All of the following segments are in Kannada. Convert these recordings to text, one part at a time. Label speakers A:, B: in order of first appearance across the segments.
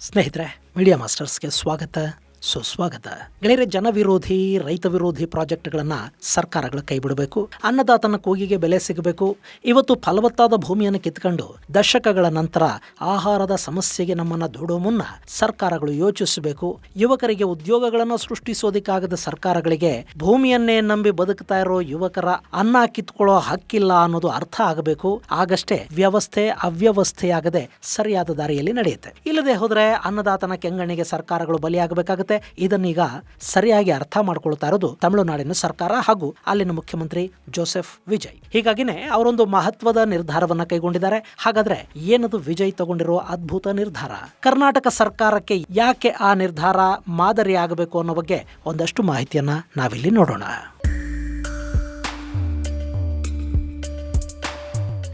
A: ಸ್ನೇಹಿತರೆ, ಮೀಡಿಯಾ ಮಾಸ್ಟರ್ಸ್ಗೆ ಸ್ವಾಗತ, ಸುಸ್ವಾಗತ. ಗೆಳೆಯರೆ, ಜನವಿರೋಧಿ ರೈತ ವಿರೋಧಿ ಪ್ರಾಜೆಕ್ಟ್ಗಳನ್ನು ಸರ್ಕಾರಗಳು ಕೈ ಬಿಡಬೇಕು. ಅನ್ನದಾತನ ಕೂಗಿಗೆ ಬೆಲೆ ಸಿಗಬೇಕು. ಇವತ್ತು ಫಲವತ್ತಾದ ಭೂಮಿಯನ್ನು ಕಿತ್ಕೊಂಡು ದಶಕಗಳ ನಂತರ ಆಹಾರದ ಸಮಸ್ಯೆಗೆ ನಮ್ಮನ್ನು ದೂಡೋ ಮುನ್ನ ಸರ್ಕಾರಗಳು ಯೋಚಿಸಬೇಕು. ಯುವಕರಿಗೆ ಉದ್ಯೋಗಗಳನ್ನು ಸೃಷ್ಟಿಸೋದಕ್ಕಾಗದ ಸರ್ಕಾರಗಳಿಗೆ ಭೂಮಿಯನ್ನೇ ನಂಬಿ ಬದುಕ್ತಾ ಇರೋ ಯುವಕರ ಅನ್ನ ಕಿತ್ಕೊಳ್ಳೋ ಹಕ್ಕಿಲ್ಲ ಅನ್ನೋದು ಅರ್ಥ ಆಗಬೇಕು. ಆಗಷ್ಟೇ ವ್ಯವಸ್ಥೆ ಅವ್ಯವಸ್ಥೆಯಾಗದೆ ಸರಿಯಾದ ದಾರಿಯಲ್ಲಿ ನಡೆಯುತ್ತೆ. ಇಲ್ಲದೆ ಹೋದ್ರೆ ಅನ್ನದಾತನ ಕೆಂಗಣ್ಣಿಗೆ ಸರ್ಕಾರಗಳು ಬಲಿಯಾಗಬೇಕಾಗುತ್ತೆ. ಇದನ್ನೀಗ ಸರಿಯಾಗಿ ಅರ್ಥ ಮಾಡ್ಕೊಳ್ತಾ ಇರೋದು ತಮಿಳುನಾಡಿನ ಸರ್ಕಾರ ಹಾಗೂ ಅಲ್ಲಿನ ಮುಖ್ಯಮಂತ್ರಿ ಜೋಸೆಫ್ ವಿಜಯ್. ಹೀಗಾಗಿನೇ ಅವರೊಂದು ಮಹತ್ವದ ನಿರ್ಧಾರವನ್ನ ಕೈಗೊಂಡಿದ್ದಾರೆ. ಹಾಗಾದ್ರೆ ಏನದು ವಿಜಯ್ ತಗೊಂಡಿರೋ ಅದ್ಭುತ ನಿರ್ಧಾರ? ಕರ್ನಾಟಕ ಸರ್ಕಾರಕ್ಕೆ ಯಾಕೆ ಆ ನಿರ್ಧಾರ ಮಾದರಿ ಆಗಬೇಕು ಅನ್ನೋ ಬಗ್ಗೆ ಒಂದಷ್ಟು ಮಾಹಿತಿಯನ್ನ ನಾವಿಲ್ಲಿ ನೋಡೋಣ.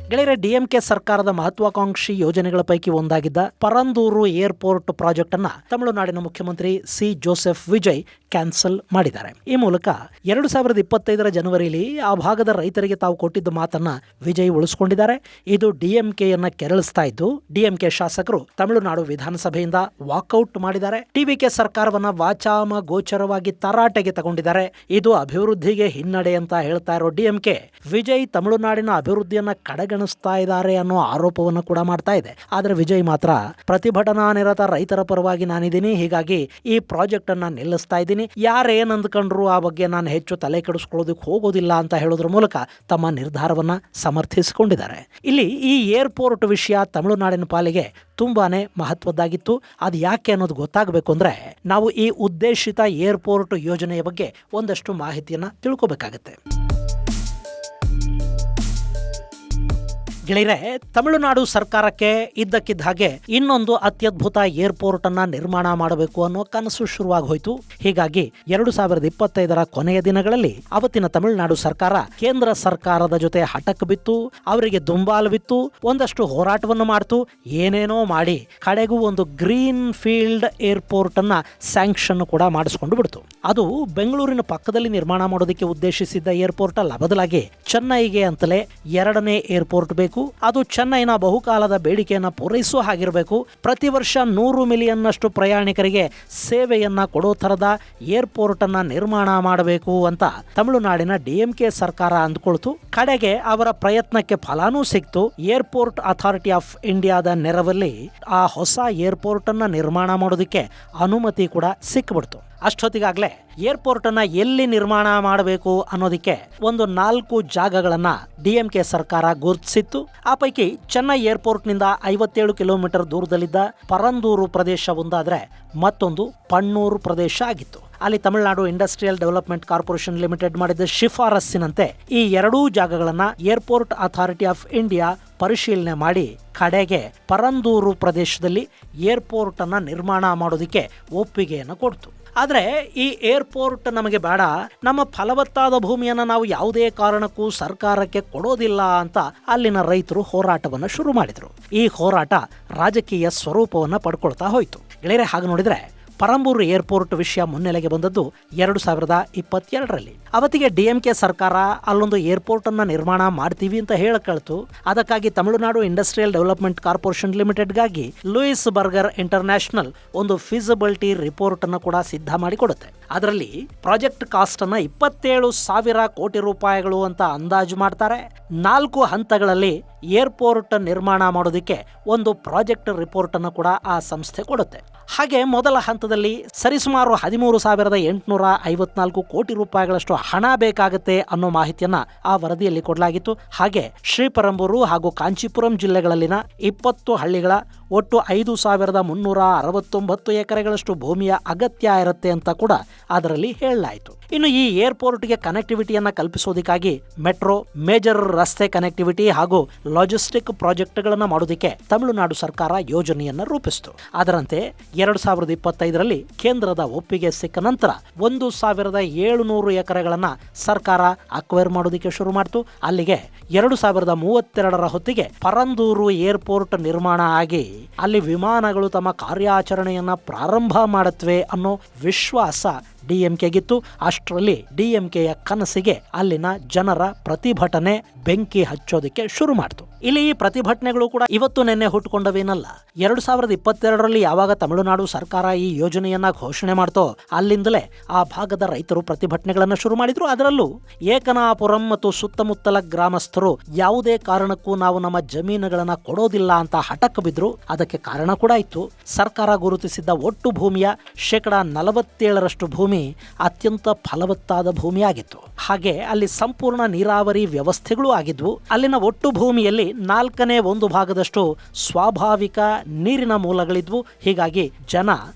A: ಗೆಳೆಯರೆ, ಡಿಎಂಕೆ ಸರ್ಕಾರದ ಮಹತ್ವಾಕಾಂಕ್ಷಿ ಯೋಜನೆಗಳ ಪೈಕಿ ಒಂದಾಗಿದ್ದ ಪರಂದೂರು ಏರ್ಪೋರ್ಟ್ ಪ್ರಾಜೆಕ್ಟ್ ಅನ್ನ ತಮಿಳುನಾಡಿನ ಮುಖ್ಯಮಂತ್ರಿ ಸಿ ಜೋಸೆಫ್ ವಿಜಯ್ ಕ್ಯಾನ್ಸಲ್ ಮಾಡಿದ್ದಾರೆ. ಈ ಮೂಲಕ 2025 ಜನವರಿಯಲ್ಲಿ ಆ ಭಾಗದ ರೈತರಿಗೆ ತಾವು ಕೊಟ್ಟಿದ್ದ ಮಾತನ್ನ ವಿಜಯ್ ಉಳಿಸಿಕೊಂಡಿದ್ದಾರೆ. ಇದು ಡಿಎಂಕೆಯನ್ನ ಕೆರಳಿಸ್ತಾ ಇದ್ದು, ಡಿಎಂಕೆ ಶಾಸಕರು ತಮಿಳುನಾಡು ವಿಧಾನಸಭೆಯಿಂದ ವಾಕೌಟ್ ಮಾಡಿದ್ದಾರೆ. ಟಿವಿಕೆ ಸರ್ಕಾರವನ್ನ ವಾಚಾಮ ಗೋಚರವಾಗಿ ತರಾಟೆಗೆ ತಗೊಂಡಿದ್ದಾರೆ. ಇದು ಅಭಿವೃದ್ಧಿಗೆ ಹಿನ್ನಡೆ ಅಂತ ಹೇಳ್ತಾ ಇರೋ ಡಿಎಂಕೆ ವಿಜಯ್ ತಮಿಳುನಾಡಿನ ಅಭಿವೃದ್ಧಿಯನ್ನ ಕಡೆಗಣಿಸ್ತಾ ಇದ್ದಾರೆ ಅನ್ನೋ ಆರೋಪವನ್ನು ಕೂಡ ಮಾಡ್ತಾ ಇದೆ. ಆದ್ರೆ ವಿಜಯ್ ಮಾತ್ರ ಪ್ರತಿಭಟನಾ ನಿರತ ರೈತರ ಪರವಾಗಿ ನಾನಿದ್ದೀನಿ, ಹೀಗಾಗಿ ಈ ಪ್ರಾಜೆಕ್ಟ್ ಅನ್ನ ನಿಲ್ಲಿಸ್ತಾ ಇದ್ದೀನಿ, ಯಾರೇನ್ ಅಂದ್ಕೊಂಡ್ರು ಆ ಬಗ್ಗೆ ನಾನು ಹೆಚ್ಚು ತಲೆ ಕೆಡಿಸ್ಕೊಳ್ಳೋದಕ್ಕೆ ಹೋಗೋದಿಲ್ಲ ಅಂತ ಹೇಳೋದ್ರ ಮೂಲಕ ತಮ್ಮ ನಿರ್ಧಾರವನ್ನ ಸಮರ್ಥಿಸಿಕೊಂಡಿದ್ದಾರೆ. ಇಲ್ಲಿ ಈ ಏರ್ಪೋರ್ಟ್ ವಿಷಯ ತಮಿಳುನಾಡಿನ ಪಾಲಿಗೆ ತುಂಬಾನೇ ಮಹತ್ವದ್ದಾಗಿತ್ತು. ಅದು ಯಾಕೆ ಅನ್ನೋದು ಗೊತ್ತಾಗಬೇಕು ಅಂದ್ರೆ ನಾವು ಈ ಉದ್ದೇಶಿತ ಏರ್ಪೋರ್ಟ್ ಯೋಜನೆಯ ಬಗ್ಗೆ ಒಂದಷ್ಟು ಮಾಹಿತಿಯನ್ನ ತಿಳ್ಕೋಬೇಕಾಗತ್ತೆ. ಗೆಳೆಯರೆ, ತಮಿಳುನಾಡು ಸರ್ಕಾರಕ್ಕೆ ಇದ್ದಕ್ಕಿದ್ದ ಹಾಗೆ ಇನ್ನೊಂದು ಅತ್ಯದ್ಭುತ ಏರ್ಪೋರ್ಟ್ ಅನ್ನ ನಿರ್ಮಾಣ ಮಾಡಬೇಕು ಅನ್ನೋ ಕನಸು ಶುರುವಾಗಿ ಹೋಯಿತು. ಹೀಗಾಗಿ 2025 ಕೊನೆಯ ದಿನಗಳಲ್ಲಿ ಅವತ್ತಿನ ತಮಿಳುನಾಡು ಸರ್ಕಾರ ಕೇಂದ್ರ ಸರ್ಕಾರದ ಜೊತೆ ಹಠಕ್ ಬಿತ್ತು, ಅವರಿಗೆ ದುಂಬಾಲು ಬಿತ್ತು, ಒಂದಷ್ಟು ಹೋರಾಟವನ್ನು ಮಾಡ್ತು, ಏನೇನೋ ಮಾಡಿ ಕಡೆಗೂ ಒಂದು ಗ್ರೀನ್ ಫೀಲ್ಡ್ ಏರ್ಪೋರ್ಟ್ ಅನ್ನ ಸ್ಯಾಂಕ್ಷನ್ ಕೂಡ ಮಾಡಿಸ್ಕೊಂಡು ಬಿಡ್ತು. ಅದು ಬೆಂಗಳೂರಿನ ಪಕ್ಕದಲ್ಲಿ ನಿರ್ಮಾಣ ಮಾಡೋದಕ್ಕೆ ಉದ್ದೇಶಿಸಿದ್ದ ಏರ್ಪೋರ್ಟ್ ಅಲ್ಲ, ಬದಲಾಗಿ ಚೆನ್ನೈಗೆ ಅಂತಲೇ ಎರಡನೇ ಏರ್ಪೋರ್ಟ್ ಬೇಕು. ಅದು ಚೆನ್ನೈನ ಬಹುಕಾಲದ ಬೇಡಿಕೆಯನ್ನ ಪೂರೈಸುವ ಹಾಗಿರಬೇಕು. ಪ್ರತಿ ವರ್ಷ 100 ಮಿಲಿಯನ್ ನಷ್ಟು ಪ್ರಯಾಣಿಕರಿಗೆ ಸೇವೆಯನ್ನ ಕೊಡೋ ತರದ ಏರ್ಪೋರ್ಟ್ ಅನ್ನ ನಿರ್ಮಾಣ ಮಾಡಬೇಕು ಅಂತ ತಮಿಳುನಾಡಿನ ಡಿಎಂಕೆ ಸರ್ಕಾರ ಅಂದ್ಕೊಳ್ತು. ಕಡೆಗೆ ಅವರ ಪ್ರಯತ್ನಕ್ಕೆ ಫಲಾನೂ ಸಿಕ್ತು. ಏರ್ಪೋರ್ಟ್ ಅಥಾರಿಟಿ ಆಫ್ ಇಂಡಿಯಾದ ನೆರವಲ್ಲಿ ಆ ಹೊಸ ಏರ್ಪೋರ್ಟ್ ಅನ್ನ ನಿರ್ಮಾಣ ಮಾಡೋದಕ್ಕೆ ಅನುಮತಿ ಕೂಡ ಸಿಕ್ಬಿಡ್ತು. ಅಷ್ಟೊತ್ತಿಗಾಗ್ಲೇ ಏರ್ಪೋರ್ಟ್ ಅನ್ನ ಎಲ್ಲಿ ನಿರ್ಮಾಣ ಮಾಡಬೇಕು ಅನ್ನೋದಕ್ಕೆ ಒಂದು 4 ಜಾಗಗಳನ್ನ ಡಿಎಂಕೆ ಸರ್ಕಾರ ಗುರುತಿಸಿತ್ತು. ಆ ಪೈಕಿ ಚೆನ್ನೈ ಏರ್ಪೋರ್ಟ್ ನಿಂದ 57 ಕಿಲೋಮೀಟರ್ ದೂರದಲ್ಲಿದ್ದ ಪರಂದೂರು ಪ್ರದೇಶ ಒಂದಾದ್ರೆ ಮತ್ತೊಂದು ಪಣ್ಣೂರು ಪ್ರದೇಶ ಆಗಿತ್ತು. ಅಲ್ಲಿ Tamil Nadu industrial development corporation limited ಮಾಡಿದ ಶಿಫಾರಸ್ಸಿನಂತೆ ಈ ಎರಡೂ ಜಾಗಗಳನ್ನ ಏರ್ಪೋರ್ಟ್ ಅಥಾರಿಟಿ ಆಫ್ ಇಂಡಿಯಾ ಪರಿಶೀಲನೆ ಮಾಡಿ ಕಡೆಗೆ ಪರಂದೂರು ಪ್ರದೇಶದಲ್ಲಿ ಏರ್ಪೋರ್ಟ್ ಅನ್ನ ನಿರ್ಮಾಣ ಮಾಡೋದಕ್ಕೆ ಒಪ್ಪಿಗೆಯನ್ನು ಕೊಡ್ತು. ಆದರೆ ಈ ಏರ್ಪೋರ್ಟ್ ನಮಗೆ ಬೇಡ, ನಮ್ಮ ಫಲವತ್ತಾದ ಭೂಮಿಯನ್ನು ನಾವು ಯಾವುದೇ ಕಾರಣಕ್ಕೂ ಸರ್ಕಾರಕ್ಕೆ ಕೊಡೋದಿಲ್ಲ ಅಂತ ಅಲ್ಲಿನ ರೈತರು ಹೋರಾಟವನ್ನು ಶುರು ಮಾಡಿದರು. ಈ ಹೋರಾಟ ರಾಜಕೀಯ ಸ್ವರೂಪವನ್ನು ಪಡ್ಕೊಳ್ತಾ ಹೋಯಿತು. ಗೆಳೆಯರೆ, ಹಾಗೆ ನೋಡಿದ್ರೆ ಪರಂಬೂರು ಏರ್ಪೋರ್ಟ್ ವಿಷಯ ಮುನ್ನೆಲೆಗೆ ಬಂದದ್ದು 2022ರಲ್ಲಿ. ಅವತ್ತಿಗೆ ಡಿಎಂಕೆ ಸರ್ಕಾರ ಅಲ್ಲೊಂದು ಏರ್ಪೋರ್ಟ್ ಅನ್ನ ನಿರ್ಮಾಣ ಮಾಡ್ತೀವಿ ಅಂತ ಹೇಳಕಳ್ತು. ಅದಕ್ಕಾಗಿ ತಮಿಳುನಾಡು ಇಂಡಸ್ಟ್ರಿಯಲ್ ಡೆವಲಪ್ಮೆಂಟ್ ಕಾರ್ಪೊರೇಷನ್ ಲಿಮಿಟೆಡ್ಗಾಗಿ ಲೂಯಿಸ್ ಬರ್ಗರ್ ಇಂಟರ್ನ್ಯಾಷನಲ್ ಒಂದು ಫೀಸಿಬಿಲಿಟಿ ರಿಪೋರ್ಟ್ ಅನ್ನು ಕೂಡ ಸಿದ್ಧ ಮಾಡಿಕೊಡುತ್ತೆ. ಅದರಲ್ಲಿ ಪ್ರಾಜೆಕ್ಟ್ ಕಾಸ್ಟ್ ಅನ್ನ 27,000 ಕೋಟಿ ರೂಪಾಯಿಗಳು ಅಂತ ಅಂದಾಜು ಮಾಡ್ತಾರೆ. 4 ಹಂತಗಳಲ್ಲಿ ಏರ್ಪೋರ್ಟ್ ನಿರ್ಮಾಣ ಮಾಡೋದಕ್ಕೆ ಒಂದು ಪ್ರಾಜೆಕ್ಟ್ ರಿಪೋರ್ಟ್ ಅನ್ನು ಕೂಡ ಆ ಸಂಸ್ಥೆ ಕೊಡುತ್ತೆ. ಹಾಗೆ ಮೊದಲ ಹಂತದಲ್ಲಿ ಸರಿಸುಮಾರು 13,854 ಕೋಟಿ ರೂಪಾಯಿಗಳಷ್ಟು ಹಣ ಬೇಕಾಗುತ್ತೆ ಅನ್ನೋ ಮಾಹಿತಿಯನ್ನ ಆ ವರದಿಯಲ್ಲಿ ಕೊಡಲಾಗಿತ್ತು. ಹಾಗೆ ಶ್ರೀಪರಂಬೂರು ಹಾಗೂ ಕಾಂಚೀಪುರಂ ಜಿಲ್ಲೆಗಳಲ್ಲಿನ 20 ಹಳ್ಳಿಗಳ ಒಟ್ಟು 5,369 ಎಕರೆಗಳಷ್ಟು ಭೂಮಿಯ ಅಗತ್ಯ ಇರುತ್ತೆ ಅಂತ ಕೂಡ ಅದರಲ್ಲಿ ಹೇಳಲಾಯಿತು. ಇನ್ನು ಈ ಏರ್ಪೋರ್ಟ್ಗೆ ಕನೆಕ್ಟಿವಿಟಿಯನ್ನ ಕಲ್ಪಿಸೋದಕ್ಕಾಗಿ ಮೆಟ್ರೋ, ಮೇಜರ್ ರಸ್ತೆ ಕನೆಕ್ಟಿವಿಟಿ ಹಾಗೂ ಲಾಜಿಸ್ಟಿಕ್ ಪ್ರಾಜೆಕ್ಟ್ಗಳನ್ನು ಮಾಡೋದಕ್ಕೆ ತಮಿಳುನಾಡು ಸರ್ಕಾರ ಯೋಜನೆಯನ್ನ ರೂಪಿಸಿತು. ಅದರಂತೆ 2025ರಲ್ಲಿ ಕೇಂದ್ರದ ಒಪ್ಪಿಗೆ ಸಿಕ್ಕ ನಂತರ 1,700 ಎಕರೆಗಳನ್ನ ಸರ್ಕಾರ ಅಕ್ವೈರ್ ಮಾಡೋದಕ್ಕೆ ಶುರು ಮಾಡಿತು. ಅಲ್ಲಿಗೆ 2032ರ ಹೊತ್ತಿಗೆ ಪರಂದೂರು ಏರ್ಪೋರ್ಟ್ ನಿರ್ಮಾಣ ಆಗಿ ಅಲ್ಲಿ ವಿಮಾನಗಳು ತಮ್ಮ ಕಾರ್ಯಾಚರಣೆಯನ್ನ ಪ್ರಾರಂಭ ಮಾಡುತ್ತವೆ ಅನ್ನೋ ವಿಶ್ವಾಸ ಡಿಎಂಕೆಗಿತ್ತು. ಅಷ್ಟರಲ್ಲಿ ಡಿಎಂಕೆಯ ಕನಸಿಗೆ ಅಲ್ಲಿನ ಜನರ ಪ್ರತಿಭಟನೆ ಬೆಂಕಿ ಹಚ್ಚೋದಕ್ಕೆ ಶುರು ಮಾಡ್ತು. ಇಲ್ಲಿ ಈ ಪ್ರತಿಭಟನೆಗಳು ಕೂಡ ಇವತ್ತು ನಿನ್ನೆ ಹುಟ್ಟುಕೊಂಡವೇನಲ್ಲ. 2022ರಲ್ಲಿ ಯಾವಾಗ ತಮಿಳುನಾಡು ಸರ್ಕಾರ ಈ ಯೋಜನೆಯನ್ನ ಘೋಷಣೆ ಮಾಡ್ತೋ ಅಲ್ಲಿಂದಲೇ ಆ ಭಾಗದ ರೈತರು ಪ್ರತಿಭಟನೆಗಳನ್ನ ಶುರು ಮಾಡಿದ್ರು. ಅದರಲ್ಲೂ ಏಕನಾಪುರಂ ಮತ್ತು ಸುತ್ತಮುತ್ತಲ ಗ್ರಾಮಸ್ಥರು ಯಾವುದೇ ಕಾರಣಕ್ಕೂ ನಾವು ನಮ್ಮ ಜಮೀನುಗಳನ್ನ ಕೊಡೋದಿಲ್ಲ ಅಂತ ಹಠಕ್ಕೆ ಬಿದ್ರು. ಅದಕ್ಕೆ ಕಾರಣ ಕೂಡ ಇತ್ತು. ಸರ್ಕಾರ ಗುರುತಿಸಿದ್ದ ಒಟ್ಟು ಭೂಮಿಯ 47% ಭೂಮಿ ಅತ್ಯಂತ ಫಲವತ್ತಾದ ಭೂಮಿಯಾಗಿತ್ತು. ಹಾಗೆ ಅಲ್ಲಿ ಸಂಪೂರ್ಣ ನೀರಾವರಿ ವ್ಯವಸ್ಥೆಗಳು ಆಗಿದ್ವು. ಅಲ್ಲಿನ ಒಟ್ಟು ಭೂಮಿಯಲ್ಲಿ 1/4 ಸ್ವಾಭಾವಿಕ ನೀರಿನ ಮೂಲಗಳಿದ್ವು. ಹೀಗಾಗಿ ಜನ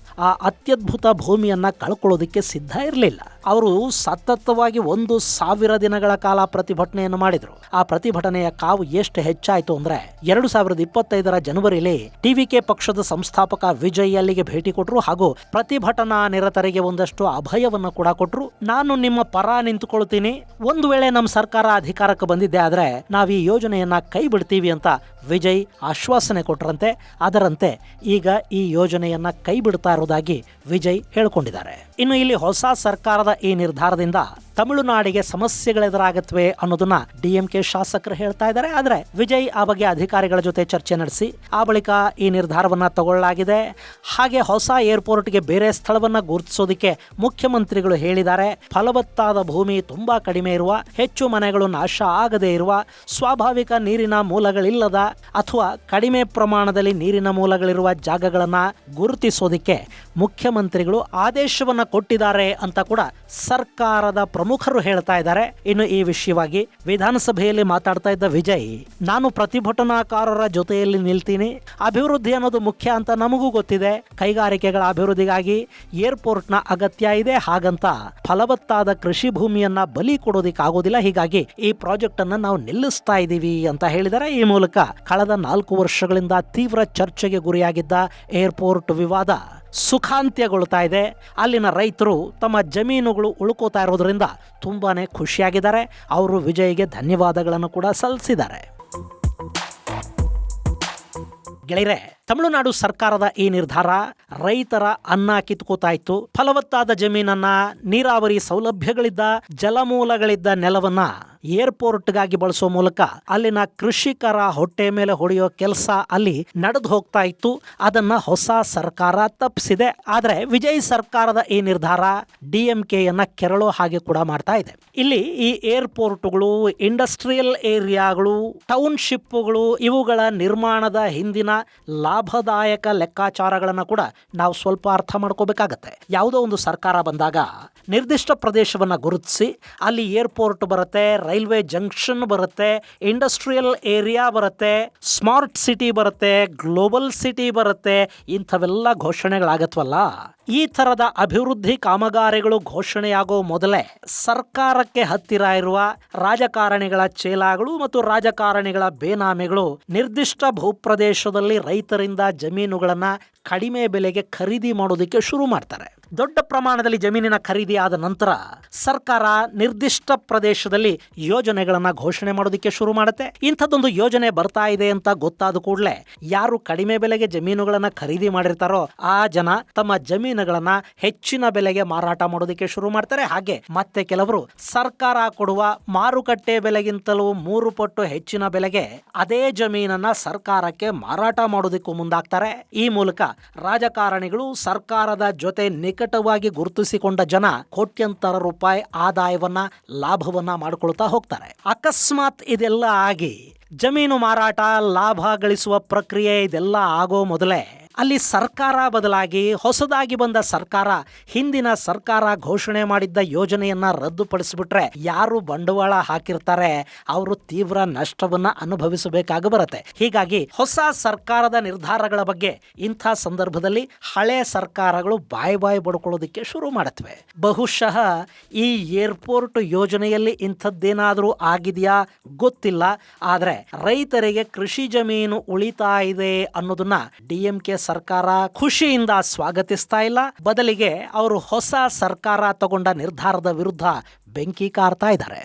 A: ಆ ಅತ್ಯದ್ಭುತ ಭೂಮಿಯನ್ನ ಕಳ್ಕೊಳ್ಳೋದಕ್ಕೆ ಸಿದ್ಧ ಇರಲಿಲ್ಲ. ಅವರು ಸತತವಾಗಿ 1,000 ದಿನಗಳ ಕಾಲ ಪ್ರತಿಭಟನೆಯನ್ನು ಮಾಡಿದ್ರು. ಆ ಪ್ರತಿಭಟನೆಯ ಕಾವು ಎಷ್ಟು ಹೆಚ್ಚಾಯಿತು ಅಂದ್ರೆ 2025ರ ಜನವರಿಯಲ್ಲಿ ಟಿವಿಕೆ ಪಕ್ಷದ ಸಂಸ್ಥಾಪಕ ವಿಜಯ್ ಅಲ್ಲಿಗೆ ಭೇಟಿ ಕೊಟ್ಟರು ಹಾಗೂ ಪ್ರತಿಭಟನಾ ನಿರತರಿಗೆ ಒಂದಷ್ಟು ಅಭಯವನ್ನು ಕೂಡ ಕೊಟ್ಟರು. ನಾನು ನಿಮ್ಮ ಪರ ನಿಂತುಕೊಳ್ತೀನಿ, ಒಂದು ವೇಳೆ ನಮ್ಮ ಸರ್ಕಾರ ಅಧಿಕಾರಕ್ಕೆ ಬಂದಿದ್ದೆ ಆದ್ರೆ ನಾವು ಈ ಯೋಜನೆಯನ್ನ ಕೈ ಬಿಡ್ತೀವಿ ಅಂತ ವಿಜಯ್ ಆಶ್ವಾಸನೆ ಕೊಟ್ಟರಂತೆ. ಅದರಂತೆ ಈಗ ಈ ಯೋಜನೆಯನ್ನ ಕೈ ಬಿಡ್ತಾ ಇರೋದಾಗಿ ವಿಜಯ್ ಹೇಳಿಕೊಂಡಿದ್ದಾರೆ. ಇನ್ನು ಇಲ್ಲಿ ಹೊಸ ಸರ್ಕಾರದ ಈ ನಿರ್ಧಾರದಿಂದ ತಮಿಳುನಾಡಿಗೆ ಸಮಸ್ಯೆಗಳೆದುರಾಗತ್ವೆ ಅನ್ನೋದನ್ನ ಡಿಎಂಕೆ ಶಾಸಕರು ಹೇಳ್ತಾ ಇದ್ದಾರೆ. ಆದ್ರೆ ವಿಜಯ್ ಆ ಬಗ್ಗೆ ಅಧಿಕಾರಿಗಳ ಜೊತೆ ಚರ್ಚೆ ನಡೆಸಿ ಆ ಬಳಿಕ ಈ ನಿರ್ಧಾರವನ್ನ ತಗೊಳ್ಳಲಾಗಿದೆ. ಹಾಗೆ ಹೊಸ ಏರ್ಪೋರ್ಟ್ಗೆ ಬೇರೆ ಸ್ಥಳವನ್ನ ಗುರುತಿಸೋದಕ್ಕೆ ಮುಖ್ಯಮಂತ್ರಿಗಳು ಹೇಳಿದ್ದಾರೆ. ಫಲವತ್ತಾದ ಭೂಮಿ ತುಂಬಾ ಕಡಿಮೆ ಇರುವ, ಹೆಚ್ಚು ಮನೆಗಳು ನಾಶ ಆಗದೇ ಇರುವ, ಸ್ವಾಭಾವಿಕ ನೀರಿನ ಮೂಲಗಳಿಲ್ಲದ ಅಥವಾ ಕಡಿಮೆ ಪ್ರಮಾಣದಲ್ಲಿ ನೀರಿನ ಮೂಲಗಳಿರುವ ಜಾಗಗಳನ್ನ ಗುರುತಿಸೋದಕ್ಕೆ ಮುಖ್ಯಮಂತ್ರಿಗಳು ಆದೇಶವನ್ನ ಕೊಟ್ಟಿದ್ದಾರೆ ಅಂತ ಕೂಡ ಸರ್ಕಾರದ ಪ್ರಮುಖರು ಹೇಳ್ತಾ ಇದ್ದಾರೆ. ಇನ್ನು ಈ ವಿಷಯವಾಗಿ ವಿಧಾನಸಭೆಯಲ್ಲಿ ಮಾತಾಡ್ತಾ ಇದ್ದ ವಿಜಯ್, ನಾನು ಪ್ರತಿಭಟನಾಕಾರರ ಜೊತೆಯಲ್ಲಿ ನಿಲ್ತೀನಿ, ಅಭಿವೃದ್ಧಿ ಅನ್ನೋದು ಮುಖ್ಯ ಅಂತ ನಮಗೂ ಗೊತ್ತಿದೆ, ಕೈಗಾರಿಕೆಗಳ ಅಭಿವೃದ್ಧಿಗಾಗಿ ಏರ್ಪೋರ್ಟ್ನ ಅಗತ್ಯ ಇದೆ, ಹಾಗಂತ ಫಲವತ್ತಾದ ಕೃಷಿ ಭೂಮಿಯನ್ನ ಬಲಿ ಕೊಡೋದಿಕ್ ಆಗೋದಿಲ್ಲ, ಹೀಗಾಗಿ ಈ ಪ್ರಾಜೆಕ್ಟ್ ಅನ್ನ ನಾವು ನಿಲ್ಲಿಸ್ತಾ ಇದ್ದೀವಿ ಅಂತ ಹೇಳಿದರೆ. ಈ ಮೂಲಕ ಕಳೆದ 4 ವರ್ಷಗಳಿಂದ ತೀವ್ರ ಚರ್ಚೆಗೆ ಗುರಿಯಾಗಿದ್ದ ಏರ್ಪೋರ್ಟ್ ವಿವಾದ ಸುಖಾಂತ್ಯಗೊಳ್ತಾ ಇದೆ. ಅಲ್ಲಿನ ರೈತರು ತಮ್ಮ ಜಮೀನುಗಳು ಉಳ್ಕೋತಾ ಇರೋದ್ರಿಂದ ತುಂಬಾನೇ ಖುಷಿಯಾಗಿದ್ದಾರೆ. ಅವರು ವಿಜಯ್ಗೆ ಧನ್ಯವಾದಗಳನ್ನು ಕೂಡ ಸಲ್ಲಿಸಿದ್ದಾರೆ. ಗೆಳೆಯರೆ, ತಮಿಳುನಾಡು ಸರ್ಕಾರದ ಈ ನಿರ್ಧಾರ ರೈತರ ಅನ್ನ ಕಿತ್ಕೋತಾ ಇತ್ತು. ಫಲವತ್ತಾದ ಜಮೀನನ್ನ, ನೀರಾವರಿ ಸೌಲಭ್ಯಗಳಿದ್ದ, ಜಲಮೂಲಗಳಿದ್ದ ನೆಲವನ್ನ ಏರ್ಪೋರ್ಟ್ಗಾಗಿ ಬಳಸೋ ಮೂಲಕ ಅಲ್ಲಿನ ಕೃಷಿಕರ ಹೊಟ್ಟೆ ಮೇಲೆ ಹೊಡೆಯೋ ಕೆಲಸ ಅಲ್ಲಿ ನಡೆದು ಹೋಗ್ತಾ ಇತ್ತು. ಅದನ್ನ ಹೊಸ ಸರ್ಕಾರ ತಪ್ಪಿಸಿದೆ. ಆದ್ರೆ ವಿಜಯ್ ಸರ್ಕಾರದ ಈ ನಿರ್ಧಾರ ಡಿಎಂಕೆಯನ್ನ ಕೆರಳೋ ಹಾಗೆ ಕೂಡ ಮಾಡ್ತಾ ಇದೆ. ಇಲ್ಲಿ ಈ ಏರ್ಪೋರ್ಟ್ಗಳು, ಇಂಡಸ್ಟ್ರಿಯಲ್ ಏರಿಯಾಗಳು, ಟೌನ್ಶಿಪ್ಗಳು ಇವುಗಳ ನಿರ್ಮಾಣದ ಹಿಂದಿನ ಲಾಭದಾಯಕ ಲೆಕ್ಕಾಚಾರಗಳನ್ನು ಕೂಡ ನಾವು ಸ್ವಲ್ಪ ಅರ್ಥ ಮಾಡ್ಕೋಬೇಕಾಗತ್ತೆ. ಯಾವುದೋ ಒಂದು ಸರ್ಕಾರ ಬಂದಾಗ ನಿರ್ದಿಷ್ಟ ಪ್ರದೇಶವನ್ನು ಗುರುತಿಸಿ ಅಲ್ಲಿ ಏರ್ಪೋರ್ಟ್ ಬರುತ್ತೆ, ರೈಲ್ವೆ ಜಂಕ್ಷನ್ ಬರುತ್ತೆ, ಇಂಡಸ್ಟ್ರಿಯಲ್ ಏರಿಯಾ ಬರುತ್ತೆ, ಸ್ಮಾರ್ಟ್ ಸಿಟಿ ಬರುತ್ತೆ, ಗ್ಲೋಬಲ್ ಸಿಟಿ ಬರುತ್ತೆ, ಇಂಥವೆಲ್ಲ ಘೋಷಣೆಗಳಾಗತ್ವಲ್ಲ. ಈ ಥರದ ಅಭಿವೃದ್ಧಿ ಕಾಮಗಾರಿಗಳು ಘೋಷಣೆಯಾಗೋ ಮೊದಲೇ ಸರ್ಕಾರಕ್ಕೆ ಹತ್ತಿರ ಇರುವ ರಾಜಕಾರಣಿಗಳ ಚೇಲಾಗಳು ಮತ್ತು ರಾಜಕಾರಣಿಗಳ ಬೇನಾಮಿಗಳು ನಿರ್ದಿಷ್ಟ ಭೂಪ್ರದೇಶದಲ್ಲಿ ರೈತರಿಂದ ಜಮೀನುಗಳನ್ನ ಕಡಿಮೆ ಬೆಲೆಗೆ ಖರೀದಿ ಮಾಡೋದಕ್ಕೆ ಶುರು ಮಾಡ್ತಾರೆ. ದೊಡ್ಡ ಪ್ರಮಾಣದಲ್ಲಿ ಜಮೀನಿನ ಖರೀದಿ ಆದ ನಂತರ ಸರ್ಕಾರ ನಿರ್ದಿಷ್ಟ ಪ್ರದೇಶದಲ್ಲಿ ಯೋಜನೆಗಳನ್ನ ಘೋಷಣೆ ಮಾಡೋದಕ್ಕೆ ಶುರು ಮಾಡುತ್ತೆ. ಇಂಥದ್ದೊಂದು ಯೋಜನೆ ಬರ್ತಾ ಇದೆ ಅಂತ ಗೊತ್ತಾದ ಕೂಡಲೇ ಯಾರು ಕಡಿಮೆ ಬೆಲೆಗೆ ಜಮೀನುಗಳನ್ನ ಖರೀದಿ ಮಾಡಿರ್ತಾರೋ ಆ ಜನ ತಮ್ಮ ಜಮೀನುಗಳನ್ನ ಹೆಚ್ಚಿನ ಬೆಲೆಗೆ ಮಾರಾಟ ಮಾಡೋದಕ್ಕೆ ಶುರು ಮಾಡ್ತಾರೆ. ಹಾಗೆ ಮತ್ತೆ ಕೆಲವರು ಸರ್ಕಾರ ಕೊಡುವ ಮಾರುಕಟ್ಟೆ ಬೆಲೆಗಿಂತಲೂ 3 ಪಟ್ಟು ಹೆಚ್ಚಿನ ಬೆಲೆಗೆ ಅದೇ ಜಮೀನನ್ನ ಸರ್ಕಾರಕ್ಕೆ ಮಾರಾಟ ಮಾಡೋದಕ್ಕೂ ಮುಂದಾಗ್ತಾರೆ. ಈ ಮೂಲಕ ರಾಜಕಾರಣಿಗಳು ಸರ್ಕಾರದ ಜೊತೆ ನಿಕಟವಾಗಿ ಗುರುತಿಸಿಕೊಂಡ ಜನ ಕೋಟ್ಯಂತರ ರೂಪಾಯಿ ಆದಾಯವನ್ನ, ಲಾಭವನ್ನ ಮಾಡ್ಕೊಳ್ತಾ ಹೋಗ್ತಾರೆ. ಅಕಸ್ಮಾತ್ ಇದೆಲ್ಲ ಆಗಿ ಜಮೀನು ಮಾರಾಟ, ಲಾಭ ಗಳಿಸುವ ಪ್ರಕ್ರಿಯೆ ಇದೆಲ್ಲ ಆಗೋ ಮೊದಲೇ ಅಲ್ಲಿ ಸರ್ಕಾರ ಬದಲಾಗಿ ಹೊಸದಾಗಿ ಬಂದ ಸರ್ಕಾರ ಹಿಂದಿನ ಸರ್ಕಾರ ಘೋಷಣೆ ಮಾಡಿದ್ದ ಯೋಜನೆಯನ್ನ ರದ್ದುಪಡಿಸಿಬಿಟ್ರೆ ಯಾರು ಬಂಡವಾಳ ಹಾಕಿರ್ತಾರೆ ಅವರು ತೀವ್ರ ನಷ್ಟವನ್ನ ಅನುಭವಿಸಬೇಕಾಗಿ ಬರುತ್ತೆ. ಹೀಗಾಗಿ ಹೊಸ ಸರ್ಕಾರದ ನಿರ್ಧಾರಗಳ ಬಗ್ಗೆ ಇಂಥ ಸಂದರ್ಭದಲ್ಲಿ ಹಳೆ ಸರ್ಕಾರಗಳು ಬಾಯಿ ಬಡ್ಕೊಳ್ಳೋದಕ್ಕೆ ಶುರು ಮಾಡುತ್ತವೆ. ಬಹುಶಃ ಈ ಏರ್ಪೋರ್ಟ್ ಯೋಜನೆಯಲ್ಲಿ ಇಂಥದ್ದೇನಾದರೂ ಆಗಿದೆಯಾ ಗೊತ್ತಿಲ್ಲ. ಆದ್ರೆ ರೈತರಿಗೆ ಕೃಷಿ ಜಮೀನು ಉಳಿತಾ ಇದೆ ಅನ್ನೋದನ್ನ ಡಿಎಂಕೆ ಸರ್ಕಾರ ಖುಷಿಯಿಂದ ಸ್ವಾಗತಿಸ್ತಾ ಇಲ್ಲ. ಬದಲಿಗೆ ಅವರು ಹೊಸ ಸರ್ಕಾರ ತಗೊಂಡ ನಿರ್ಧಾರದ ವಿರುದ್ಧ ಬೆಂಕಿ ಕಾರ್ತಾ ಇದ್ದಾರೆ.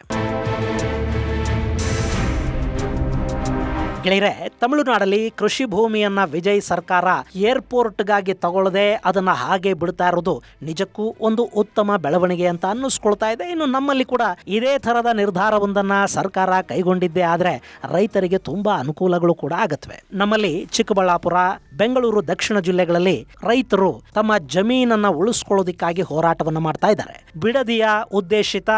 A: ಗೆಳೆಯರೆ, ತಮಿಳುನಾಡಲ್ಲಿ ಕೃಷಿ ಭೂಮಿಯನ್ನ ವಿಜಯ್ ಸರ್ಕಾರ ಏರ್ಪೋರ್ಟ್ಗಾಗಿ ತಗೊಳ್ಳದೆ ಅದನ್ನ ಹಾಗೆ ಬಿಡ್ತಾ ಇರೋದು ನಿಜಕ್ಕೂ ಒಂದು ಉತ್ತಮ ಬೆಳವಣಿಗೆ ಅಂತ ಅನ್ನಿಸ್ಕೊಳ್ತಾ ಇದೆ. ಇನ್ನು ನಮ್ಮಲ್ಲಿ ಕೂಡ ಇದೇ ತರದ ನಿರ್ಧಾರವೊಂದನ್ನ ಸರ್ಕಾರ ಕೈಗೊಂಡಿದ್ದೇ ಆದ್ರೆ ರೈತರಿಗೆ ತುಂಬಾ ಅನುಕೂಲಗಳು ಕೂಡ ಆಗತ್ವೆ. ನಮ್ಮಲ್ಲಿ ಚಿಕ್ಕಬಳ್ಳಾಪುರ, ಬೆಂಗಳೂರು ದಕ್ಷಿಣ ಜಿಲ್ಲೆಗಳಲ್ಲಿ ರೈತರು ತಮ್ಮ ಜಮೀನನ್ನ ಉಳಿಸ್ಕೊಳ್ಳೋದಕ್ಕಾಗಿ ಹೋರಾಟವನ್ನು ಮಾಡ್ತಾ ಇದ್ದಾರೆ. ಬಿಡದಿಯ ಉದ್ದೇಶಿತ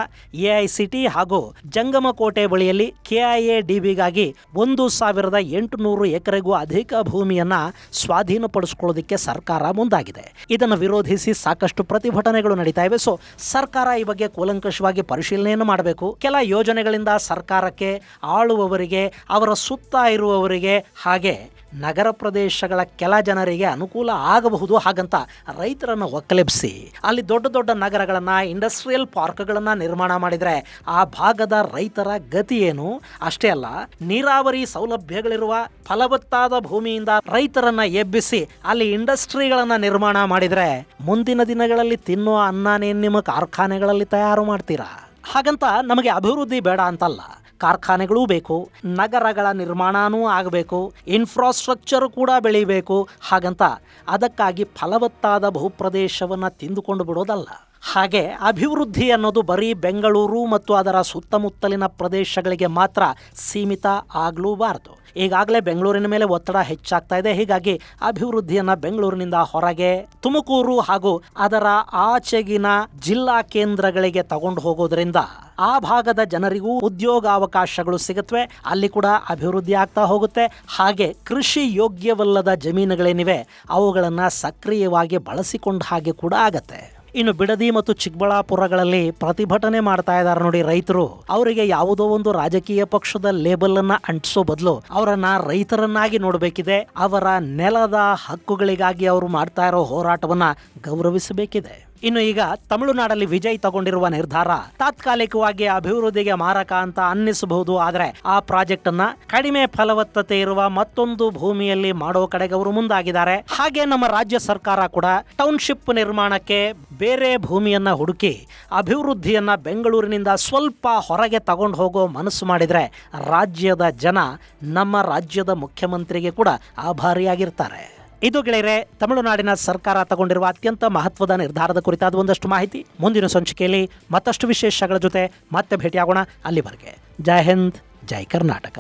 A: ಎಐಸಿಟಿ ಹಾಗೂ ಜಂಗಮಕೋಟೆ ಬಳಿಯಲ್ಲಿ ಕೆಐಎಡಿಬಿಗಾಗಿ 1,800 ಎಕರೆಗೂ ಅಧಿಕ ಭೂಮಿಯನ್ನ ಸ್ವಾಧೀನಪಡಿಸಿಕೊಳ್ಳೋದಕ್ಕೆ ಸರ್ಕಾರ ಮುಂದಾಗಿದೆ. ಇದನ್ನು ವಿರೋಧಿಸಿ ಸಾಕಷ್ಟು ಪ್ರತಿಭಟನೆಗಳು ನಡೀತಾ ಇವೆ. ಸೊ ಸರ್ಕಾರ ಈ ಬಗ್ಗೆ ಕೂಲಂಕಷವಾಗಿ ಪರಿಶೀಲನೆಯನ್ನು ಮಾಡಬೇಕು. ಕೆಲ ಯೋಜನೆಗಳಿಂದ ಸರ್ಕಾರಕ್ಕೆ, ಆಳುವವರಿಗೆ, ಅವರ ಸುತ್ತ ಇರುವವರಿಗೆ ಹಾಗೆ ನಗರ ಪ್ರದೇಶಗಳ ಕೆಲ ಜನರಿಗೆ ಅನುಕೂಲ ಆಗಬಹುದು. ಹಾಗಂತ ರೈತರನ್ನು ಒಕ್ಕಲೆಬ್ಬಿಸಿ ಅಲ್ಲಿ ದೊಡ್ಡ ದೊಡ್ಡ ನಗರಗಳನ್ನ, ಇಂಡಸ್ಟ್ರಿಯಲ್ ಪಾರ್ಕ್ಗಳನ್ನ ನಿರ್ಮಾಣ ಮಾಡಿದ್ರೆ ಆ ಭಾಗದ ರೈತರ ಗತಿ ಏನು? ಅಷ್ಟೇ ಅಲ್ಲ, ನೀರಾವರಿ ಸೌಲಭ್ಯಗಳಿರುವ ಫಲವತ್ತಾದ ಭೂಮಿಯಿಂದ ರೈತರನ್ನ ಎಬ್ಬಿಸಿ ಅಲ್ಲಿ ಇಂಡಸ್ಟ್ರಿಗಳನ್ನ ನಿರ್ಮಾಣ ಮಾಡಿದ್ರೆ ಮುಂದಿನ ದಿನಗಳಲ್ಲಿ ತಿನ್ನುವ ಅನ್ನನೇ ನಿಮ್ಮ ಕಾರ್ಖಾನೆಗಳಲ್ಲಿ ತಯಾರು ಮಾಡ್ತೀರಾ. ಹಾಗಂತ ನಮಗೆ ಅಭಿವೃದ್ಧಿ ಬೇಡ ಅಂತಲ್ಲ, ಕಾರ್ಖಾನೆಗಳೂ ಬೇಕು, ನಗರಗಳ ನಿರ್ಮಾಣನೂ ಆಗಬೇಕು, ಇನ್ಫ್ರಾಸ್ಟ್ರಕ್ಚರ್ ಕೂಡ ಬೆಳಿಬೇಕು. ಹಾಗಂತ ಅದಕ್ಕಾಗಿ ಫಲವತ್ತಾದ ಭೂಪ್ರದೇಶವನ್ನು ತಿಂದುಕೊಂಡು ಬಿಡೋದಲ್ಲ. ಹಾಗೆ ಅಭಿವೃದ್ಧಿ ಅನ್ನೋದು ಬರೀ ಬೆಂಗಳೂರು ಮತ್ತು ಅದರ ಸುತ್ತಮುತ್ತಲಿನ ಪ್ರದೇಶಗಳಿಗೆ ಮಾತ್ರ ಸೀಮಿತ ಆಗಲೂಬಾರದು. ಈಗಾಗಲೇ ಬೆಂಗಳೂರಿನ ಮೇಲೆ ಒತ್ತಡ ಹೆಚ್ಚಾಗ್ತಾ ಇದೆ. ಹೀಗಾಗಿ ಅಭಿವೃದ್ಧಿಯನ್ನ ಬೆಂಗಳೂರಿನಿಂದ ಹೊರಗೆ, ತುಮಕೂರು ಹಾಗೂ ಅದರ ಆಚೆಗಿನ ಜಿಲ್ಲಾ ಕೇಂದ್ರಗಳಿಗೆ ತಗೊಂಡು ಹೋಗೋದ್ರಿಂದ ಆ ಭಾಗದ ಜನರಿಗೂ ಉದ್ಯೋಗಾವಕಾಶಗಳು ಸಿಗುತ್ತವೆ, ಅಲ್ಲಿ ಕೂಡ ಅಭಿವೃದ್ಧಿ ಆಗ್ತಾ ಹೋಗುತ್ತೆ. ಹಾಗೆ ಕೃಷಿ ಯೋಗ್ಯವಲ್ಲದ ಜಮೀನುಗಳೇನಿವೆ ಅವುಗಳನ್ನು ಸಕ್ರಿಯವಾಗಿ ಬಳಸಿಕೊಂಡ ಹಾಗೆ ಕೂಡ ಆಗತ್ತೆ. ಇನ್ನು ಬಿಡದಿ ಮತ್ತು ಚಿಕ್ಕಬಳ್ಳಾಪುರಗಳಲ್ಲಿ ಪ್ರತಿಭಟನೆ ಮಾಡ್ತಾ ಇದ್ದಾರೆ ನೋಡಿ ರೈತರು. ಅವರಿಗೆ ಯಾವುದೋ ಒಂದು ರಾಜಕೀಯ ಪಕ್ಷದ ಲೇಬಲ್ ಅನ್ನ ಅಂಟಿಸೋ ಬದಲು ಅವರನ್ನ ರೈತರನ್ನಾಗಿ ನೋಡಬೇಕಿದೆ. ಅವರ ನೆಲದ ಹಕ್ಕುಗಳಿಗಾಗಿ ಅವರು ಮಾಡ್ತಾ ಇರೋ ಹೋರಾಟವನ್ನ ಗೌರವಿಸಬೇಕಿದೆ. ಇನ್ನು ಈಗ ತಮಿಳುನಾಡಲ್ಲಿ ವಿಜಯ್ ತಗೊಂಡಿರುವ ನಿರ್ಧಾರ ತಾತ್ಕಾಲಿಕವಾಗಿ ಅಭಿವೃದ್ಧಿಗೆ ಮಾರಕ ಅಂತ ಅನ್ನಿಸಬಹುದು. ಆದ್ರೆ ಆ ಪ್ರಾಜೆಕ್ಟ್ ಅನ್ನ ಕಡಿಮೆ ಫಲವತ್ತತೆ ಇರುವ ಮತ್ತೊಂದು ಭೂಮಿಯಲ್ಲಿ ಮಾಡೋ ಕಡೆಗೆ ಅವರು ಮುಂದಾಗಿದ್ದಾರೆ. ಹಾಗೆ ನಮ್ಮ ರಾಜ್ಯ ಸರ್ಕಾರ ಕೂಡ ಟೌನ್ಶಿಪ್ ನಿರ್ಮಾಣಕ್ಕೆ ಬೇರೆ ಭೂಮಿಯನ್ನ ಹುಡುಕಿ ಅಭಿವೃದ್ಧಿಯನ್ನ ಬೆಂಗಳೂರಿನಿಂದ ಸ್ವಲ್ಪ ಹೊರಗೆ ತಗೊಂಡು ಹೋಗೋ ಮನಸ್ಸು ಮಾಡಿದ್ರೆ ರಾಜ್ಯದ ಜನ ನಮ್ಮ ರಾಜ್ಯದ ಮುಖ್ಯಮಂತ್ರಿಗೆ ಕೂಡ ಆಭಾರಿಯಾಗಿರ್ತಾರೆ. ಇದು ಗೆಳೆಯರೆ, ತಮಿಳುನಾಡಿನ ಸರ್ಕಾರ ತಗೊಂಡಿರುವ ಅತ್ಯಂತ ಮಹತ್ವದ ನಿರ್ಧಾರದ ಕುರಿತಾದ ಒಂದಷ್ಟು ಮಾಹಿತಿ. ಮುಂದಿನ ಸಂಚಿಕೆಯಲ್ಲಿ ಮತ್ತಷ್ಟು ವಿಶೇಷಗಳ ಜೊತೆ ಮತ್ತೆ ಭೇಟಿಯಾಗೋಣ. ಅಲ್ಲಿವರೆಗೆ ಜೈ ಹಿಂದ್, ಜೈ ಕರ್ನಾಟಕ.